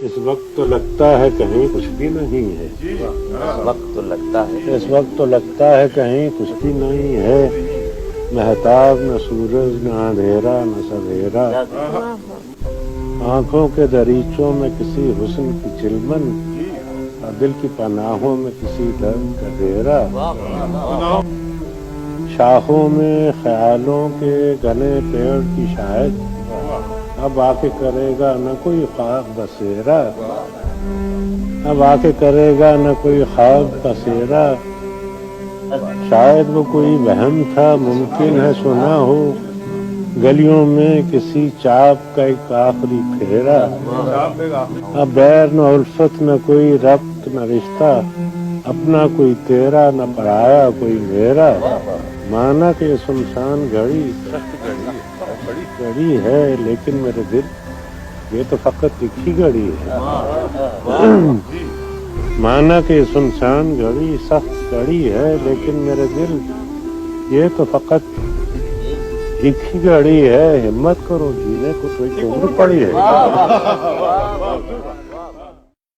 اس وقت تو لگتا ہے کہیں کچھ بھی نہیں ہے، اس وقت تو لگتا ہے کہیں کچھ بھی نہیں ہے، مہتاب نہ سورج نہ اندھیرا نہ سویرا، آنکھوں کے دریچوں میں کسی حسن کی چلمن، اور دل کی پناہوں میں کسی درد کا ڈیرا، شاخوں میں خیالوں کے گنے پیڑ کی شاید اب آ کے کرے گا نہ کوئی خواب بسیرا، اب آ کے کرے گا نہ کوئی خواب بسیرا، شاید وہ کوئی وہم تھا ممکن ہے سنا ہو، گلیوں میں کسی چاپ کا ایک آخری پھیرا، اب بیر نہ الفت نہ کوئی ربط نہ رشتہ، اپنا کوئی تیرا نہ پرایا کوئی میرا، مانا کہ یہ سمسان گھڑی سخت گھڑی ہے لیکن میرے دل یہ تو فقط ایک ہی گھڑی ہے، مانا کہ یہ سمسان گھڑی سخت گھڑی ہے لیکن میرے دل یہ تو فقط ایک ہی گھڑی ہے، ہمت کرو جینے کو تو ایک عمر پڑی ہے۔